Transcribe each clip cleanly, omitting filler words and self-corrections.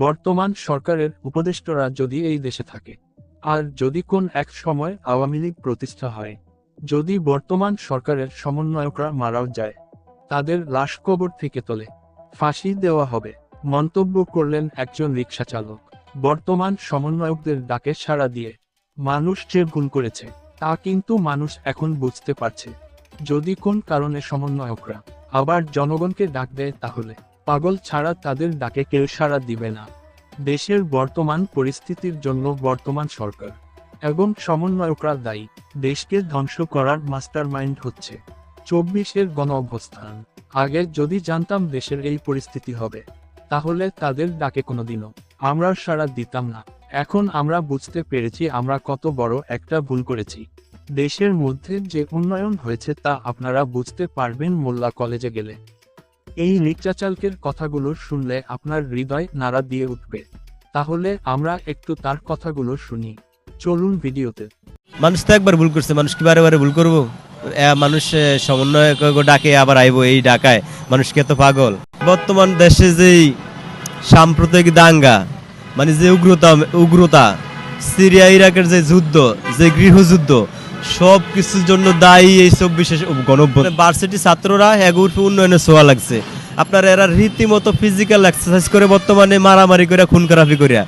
বর্তমান সরকারের উপদেষ্টারা যদি এই দেশে থাকে, আর যদি কোন এক সময় আওয়ামী লীগ প্রতিষ্ঠা হয়, যদি বর্তমান সরকারের সমন্বয়করা মারাও যায়, তাদের লাশ কবর থেকে তোলে ফাঁসি দেওয়া হবে, মন্তব্য করলেন একজন রিকশা চালক। বর্তমান সমন্বয়কদের ডাকে সাড়া দিয়ে মানুষ যে ভুল করেছে তা কিন্তু মানুষ এখন বুঝতে পারছে। যদি কোন কারণে সমন্বয়করা আবার জনগণকে ডাক দেয়, তাহলে পাগল ছাড়া তাদের ডাকে কেউ সাড়া দিবে না। দেশের বর্তমান পরিস্থিতির জন্য বর্তমান সরকার এবং সমন্বয়করা দায়ী। দেশকে ধ্বংস করার মাস্টারমাইন্ড হচ্ছে 24-এর গণঅভ্যুত্থান। আগে যদি জানতাম দেশের এই পরিস্থিতি হবে, তাহলে তাদের ডাকে কোনোদিনও আমরা সাড়া দিতাম না। এখন আমরা বুঝতে পেরেছি আমরা কত বড় একটা ভুল করেছি। দেশের মধ্যে যে উন্নয়ন হয়েছে তা আপনারা বুঝতে পারবেন মোল্লা কলেজে গেলে। এই রিকশা চালকের কথাগুলো শুনলে আপনার হৃদয় নাড়া দিয়ে উঠবে। তাহলে আমরা একটু তার কথাগুলো শুনি, চলুন ভিডিওতে। মানুষ তো একবার ভুল করছে, মানুষ কি বারে বারে ভুল করবো? মানুষ সমন্বয় ডাকে আবার আইবো, এই ডাকায় মানুষ কি এত পাগল? বর্তমান দেশে যেই সাম্প্রদায়িক দাঙ্গা, মানে যে উগ্রতা, সিরিয়া ইরাকের যে যুদ্ধ, যে গৃহযুদ্ধ, সব কিছুর জন্য দায়ী এই 24 গণঅভ্যুত্থান। ভার্সিটি ছাত্ররা এগুলো উন্নয়নের ছোঁয়া লাগছে। আপনার এরা রীতিমতো ফিজিক্যাল এক্সারসাইজ করে বর্তমানে মারামারি করে খুন খারাপি করিয়া।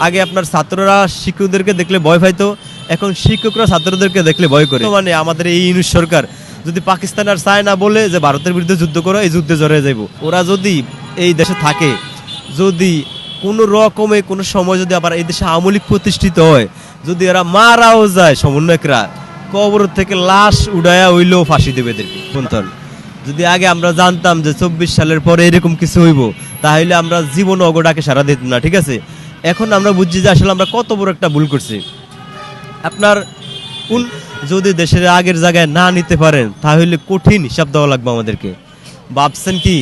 আগে আপনার ছাত্ররা শিক্ষকদেরকে দেখলে ভয় পাইতো, এখন শিক্ষকরা ছাত্রদেরকে দেখলে ভয় করে। মানে আমাদের এই ইউনুস সরকার যদি পাকিস্তান আর চায় না বলে যে ভারতের বিরুদ্ধে যুদ্ধ করো, এই যুদ্ধে জড়িয়ে যাইব। ওরা যদি এই দেশে থাকে, যদি কোনো রকমে কোনো সময় যদি আবার এই দেশে আওয়ামী লীগ প্রতিষ্ঠিত হয়, যদি এরা মারাও যায়, সমন্বয়করা কবর থেকে লাশ উড়াইয়া হইলেও ফাঁসি দেবে এদেরকে। যদি আগে আমরা জানতাম যে 24 সালের পরে এরকম কিছু হইব, তাহলে আমরা জীবন অগডাকে সারা দিতাম না, ঠিক আছে? এখন আমরা বুঝছি যে আসলে আমরা কত বড় একটা ভুল করছি। আপনার যদি দেশের আগের জায়গায় না নিতে পারেন, তাহলে কঠিন হিসাব দেওয়া লাগবে আমাদেরকে। ভাবছেন কি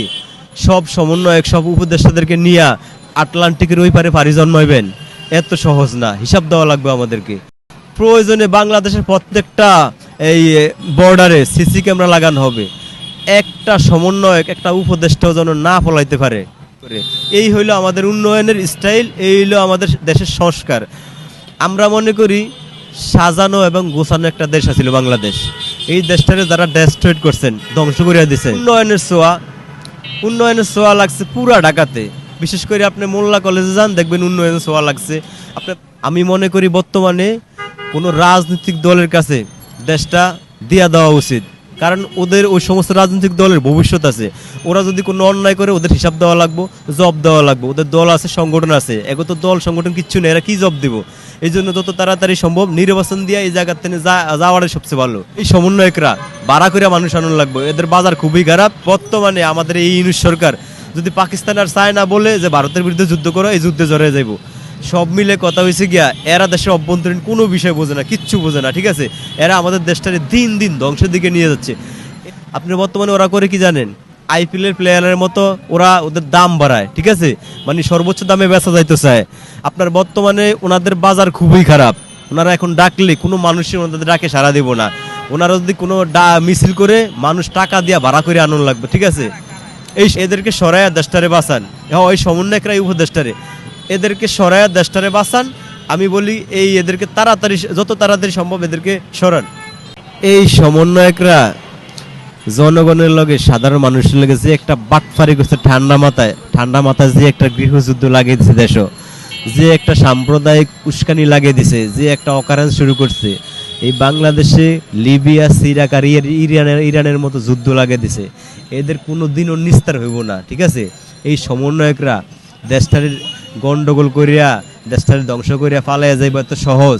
সব সমন্বয়ক, সব উপদেষ্টাদেরকে নিয়ে আটলান্টিকের ওই পারে পাড়ি জন্মাইবেন? এত সহজ না, হিসাব দেওয়া লাগবে আমাদেরকে। প্রয়োজনে বাংলাদেশের প্রত্যেকটা এই বর্ডারে সিসি ক্যামেরা লাগানো হবে, একটা সমন্বয়ক, একটা উপদেষ্টাও যেন না ফলাইতে পারে। এই হইলো আমাদের উন্নয়নের স্টাইল, এই হইলো আমাদের দেশের সংস্কার। আমরা মনে করি সাজানো এবং গোছানো একটা দেশ আছিল বাংলাদেশ। এই দেশটারে যারা ডেস্ট্রয়েড করছেন, ধ্বংস করিয়া দিচ্ছেন। উন্নয়নের ছোঁয়া লাগছে পুরা ঢাকাতে। বিশেষ করে আপনি মোল্লা কলেজে যান, দেখবেন উন্নয়নের ছোঁয়া লাগছে। আমি মনে করি বর্তমানে কোনো রাজনৈতিক দলের কাছে দেশটা দিয়া দেওয়া উচিত, কারণ ওদের ওই সমস্ত রাজনৈতিক দলের ভবিষ্যৎ আছে। ওরা যদি কোনো অন্যায় করে, ওদের হিসাব দেওয়া লাগবে, জব দেওয়া লাগবে। ওদের দল আছে, সংগঠন আছে, এগো তো দল সংগঠন কিচ্ছু নেই, এরা কি জব দিব? এই জন্য যত তাড়াতাড়ি সম্ভব নির্বাচন দিয়ে এই জায়গার থেকে যাওয়াটাই সবচেয়ে ভালো। এই সমন্বয়করা ভাড়া করে মানুষ আনন্দ লাগবে, এদের বাজার খুবই খারাপ। বর্তমানে আমাদের এই ইউনুস সরকার যদি পাকিস্তান আর চায় না বলে যে ভারতের বিরুদ্ধে যুদ্ধ করো, এই যুদ্ধে জড়িয়ে যাইব। সব মিলে কথা হয়েছে গিয়া এরা দেশের অভ্যন্তরীণ কোনো বিষয় বোঝে না, কিচ্ছু বোঝে না, ঠিক আছে? এরা আমাদের দেশটাকে দিন দিন ধ্বংসের দিকে নিয়ে যাচ্ছে। আপনি বর্তমানে ওরা করে কি জানেন? আইপিএলের প্লেয়ারের মতো ওরা ওদের দাম বাড়ায়, ঠিক আছে? মানে সর্বোচ্চ দামে বেচা যাইতে চায়। আপনার বর্তমানে ওনাদের বাজার খুবই খারাপ। ওনারা এখন ডাকলে কোনো মানুষই ওনাদের ডাকে সাড়া দিব না। ওনারা যদি কোনো মিছিল করে, মানুষ টাকা দিয়া ভাড়া করে আনন্দ লাগবে, ঠিক আছে? এদেরকে সরাইয়া দেশটারে বাঁচান। ওই সমন্বয়করা উপদেষ্টারে, এদেরকে সরাইয়া দেশটারে বাঁচান। আমি বলি এই এদেরকে তাড়াতাড়ি, যত তাড়াতাড়ি সম্ভব এদেরকে সরান। এই সমন্বয়করা জনগণের লগে, সাধারণ মানুষের লগে যে একটা বাটফারি করছে, ঠান্ডা মাথায় যে একটা গৃহযুদ্ধ লাগিয়ে দিছে দেশ, যে একটা সাম্প্রদায়িক উস্কানি লাগিয়ে দিছে, যে একটা অকারেন্স শুরু করছে। এই বাংলাদেশে লিবিয়া, সিরাক আর ইরানের মতো যুদ্ধ লাগিয়ে দিছে। এদের কোনো দিনও নিস্তার হইব না, ঠিক আছে? এই সমন্বয়করা দেশটার গন্ডগোল করিয়া, দেশটার ধ্বংস করিয়া ফালাইয়া যাইব এত সহজ